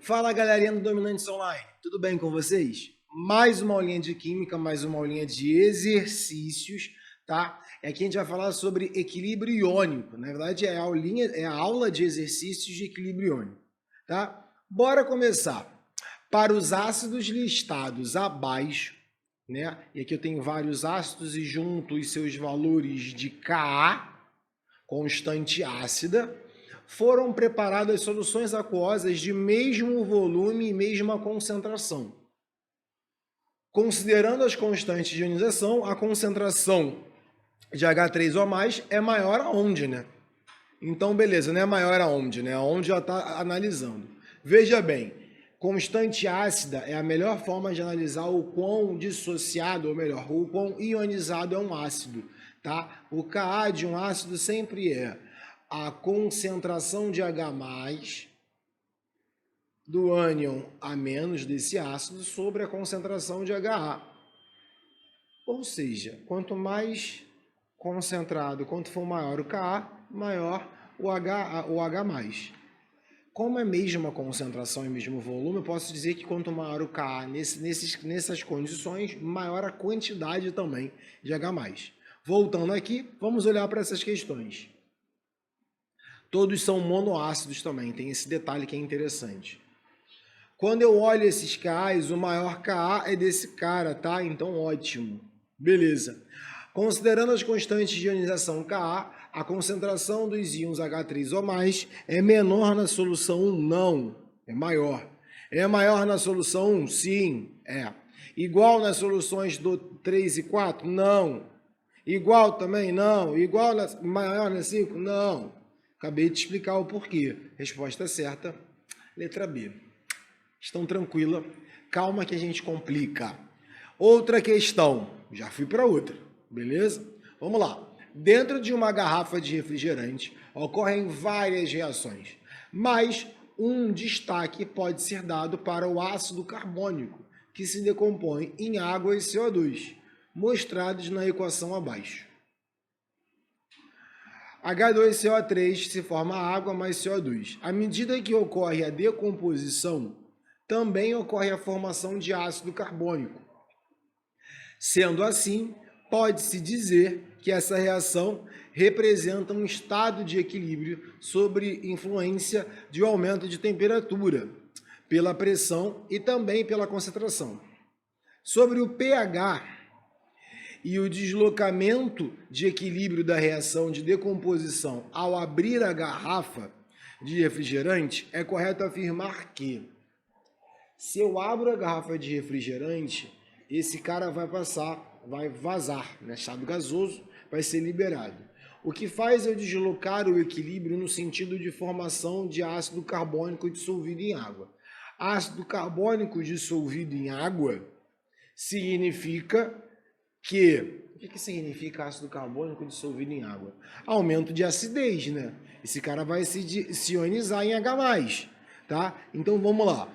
Fala galerinha do Dominantes Online, tudo bem com vocês? Mais uma aulinha de química, mais uma aulinha de exercícios, tá? E aqui a gente vai falar sobre equilíbrio iônico, na verdade é a aula de exercícios de equilíbrio iônico, tá? Bora começar. Para os ácidos listados abaixo, né? E aqui eu tenho vários ácidos e junto os seus valores de Ka, constante ácida, foram preparadas soluções aquosas de mesmo volume e mesma concentração. Considerando as constantes de ionização, a concentração de H3O+, é maior aonde, né? Então, beleza, não é maior aonde, né? Aonde já está analisando. Veja bem, constante ácida é a melhor forma de analisar o quão dissociado, ou melhor, o quão ionizado é um ácido, tá? O Ka de um ácido sempre é a concentração de H+, do ânion a menos desse ácido sobre a concentração de HA. Ou seja, quanto mais concentrado, quanto for maior o Ka, maior o H+. Como é a mesma concentração e mesmo volume, eu posso dizer que quanto maior o Ka nessas condições, maior a quantidade também de H+. Voltando aqui, vamos olhar para essas questões. Todos são monoácidos também, tem esse detalhe que é interessante. Quando eu olho esses Kas, o maior Ka é desse cara, tá? Então, ótimo. Beleza. Considerando as constantes de ionização Ka, a concentração dos íons H3O+, é menor na solução 1? Não, é maior. É maior na solução 1? Sim, é. Igual nas soluções do 3 e 4? Não. Igual também? Não. Igual maior na 5? Não. Acabei de explicar o porquê. Resposta certa, letra B. Estão tranquila? Calma que a gente complica. Outra questão. Já fui para outra, beleza? Vamos lá. Dentro de uma garrafa de refrigerante ocorrem várias reações, mas um destaque pode ser dado para o ácido carbônico, que se decompõe em água e CO2, mostrados na equação abaixo. H2CO3 se forma água mais CO2. À medida que ocorre a decomposição, também ocorre a formação de ácido carbônico. Sendo assim, pode-se dizer que essa reação representa um estado de equilíbrio sob influência de um aumento de temperatura, pela pressão e também pela concentração. Sobre o pH e o deslocamento de equilíbrio da reação de decomposição ao abrir a garrafa de refrigerante, é correto afirmar que, se eu abro a garrafa de refrigerante, esse cara vai vazar, né? Estado gasoso, vai ser liberado. O que faz eu deslocar o equilíbrio no sentido de formação de ácido carbônico dissolvido em água. Ácido carbônico dissolvido em água significa que... O que significa ácido carbônico dissolvido em água? Aumento de acidez, né? Esse cara vai se ionizar em H+, tá? Então vamos lá.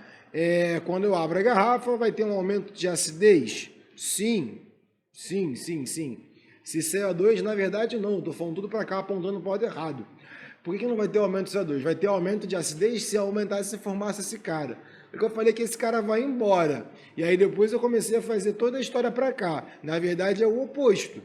Quando eu abro a garrafa, vai ter um aumento de acidez? Sim. Sim. Se CO2, na verdade não, estou falando tudo para cá, apontando para o lado errado. Por que não vai ter aumento de CO2? Vai ter aumento de acidez se aumentasse e formasse esse cara. Porque eu falei que esse cara vai embora. E aí depois eu comecei a fazer toda a história para cá. Na verdade é o oposto.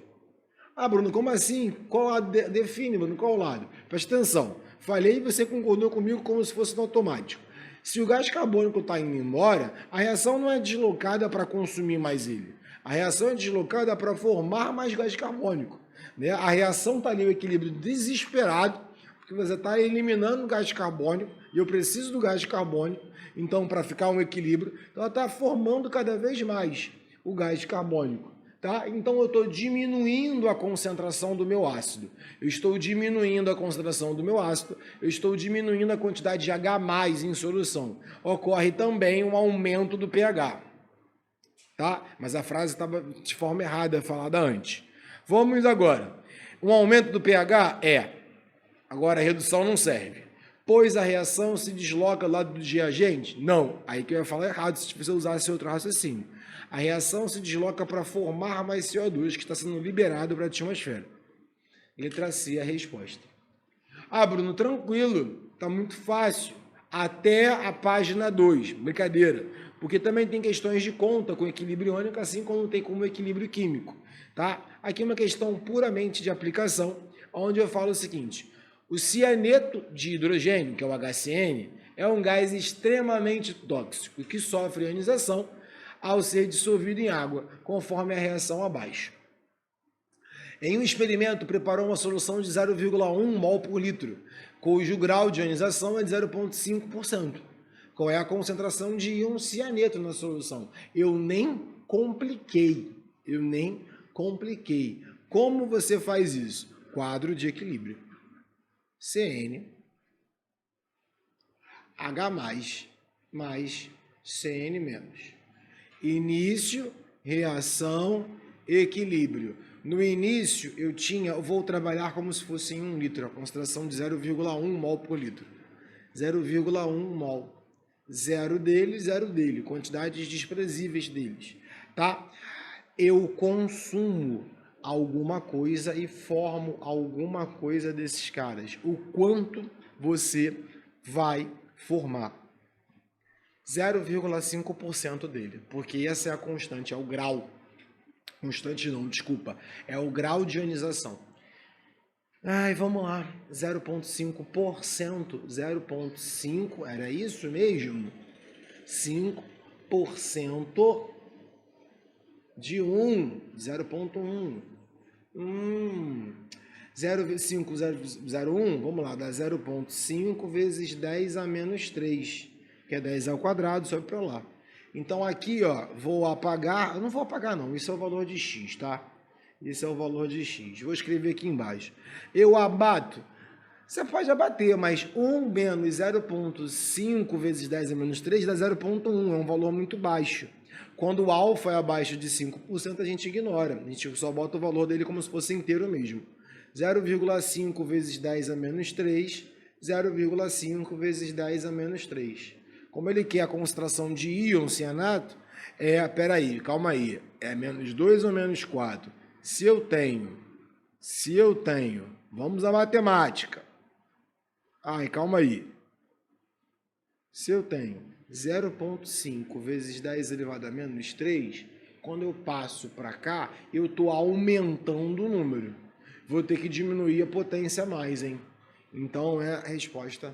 Ah, Bruno, como assim? Qual lado? Define, Bruno, qual lado? Presta atenção. Falei e você concordou comigo como se fosse no automático. Se o gás carbônico está indo embora, a reação não é deslocada para consumir mais ele. A reação é deslocada para formar mais gás carbônico, né? A reação está ali, o equilíbrio desesperado, porque você está eliminando o gás carbônico, e eu preciso do gás carbônico, então para ficar um equilíbrio, ela está formando cada vez mais o gás carbônico. Tá? Então eu estou diminuindo a concentração do meu ácido. Eu estou diminuindo a concentração do meu ácido, eu estou diminuindo a quantidade de H+ em solução. Ocorre também um aumento do pH. Tá? Mas a frase estava de forma errada falada antes. Vamos agora. Um aumento do pH agora a redução não serve. Pois a reação se desloca do lado do reagente? Não. Aí que eu ia falar errado se você usasse outro raciocínio. A reação se desloca para formar mais CO2, que está sendo liberado para a atmosfera. Letra C, a resposta. Ah, Bruno, tranquilo, está muito fácil. até a página 2. Brincadeira, porque também tem questões de conta com equilíbrio iônico, assim como tem como equilíbrio químico, tá? Aqui é uma questão puramente de aplicação, onde eu falo o seguinte: o cianeto de hidrogênio, que é o HCN, é um gás extremamente tóxico que sofre ionização ao ser dissolvido em água, conforme a reação abaixo. Em um experimento, preparou uma solução de 0,1 mol por litro, cujo grau de ionização é de 0,5%. Qual é a concentração de íon cianeto na solução? Eu nem compliquei. Como você faz isso? Quadro de equilíbrio. CN, H+, mais CN-. Início, reação, equilíbrio. No início, eu vou trabalhar como se fosse em 1 litro, a concentração de 0,1 mol por litro. 0,1 mol. Zero dele, quantidades desprezíveis deles, tá? Eu consumo alguma coisa e formo alguma coisa desses caras. O quanto você vai formar? 0,5% dele, porque essa é a constante, é o grau. Constante não, desculpa. É o grau de ionização. Ai, vamos lá. 0,5%. 0,5%. Era isso mesmo? 5% de 1. 0,1. 0,501. Vamos lá. Dá 0,5 vezes 10 a menos 3. Que é 10 ao quadrado, sobe para lá. Então aqui, ó, vou apagar. Eu não vou apagar não. Isso é o valor de x, tá? Esse é o valor de x. Vou escrever aqui embaixo. Eu abato. Você pode abater, mas 1 menos 0,5 vezes 10 a menos 3 dá 0,1. É um valor muito baixo. Quando o alfa é abaixo de 5%, a gente ignora. A gente só bota o valor dele como se fosse inteiro mesmo. 0,5 vezes 10 a menos 3, 0,5 vezes 10 a menos 3. Como ele quer a concentração de íon cianato, calma aí, é menos 2 ou menos 4? Se eu tenho, vamos à matemática. Ai, calma aí. Se eu tenho 0,5 vezes 10 elevado a menos 3, quando eu passo para cá, eu estou aumentando o número. Vou ter que diminuir a potência mais, hein? Então é a resposta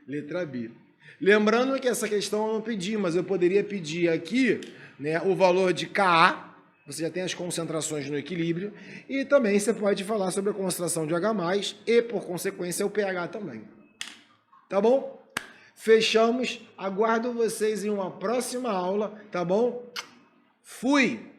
letra B. Lembrando que essa questão eu não pedi, mas eu poderia pedir aqui, né, o valor de Ka. Você já tem as concentrações no equilíbrio, e também você pode falar sobre a concentração de H+, e por consequência o pH também. Tá bom? Fechamos. Aguardo vocês em uma próxima aula, tá bom? Fui!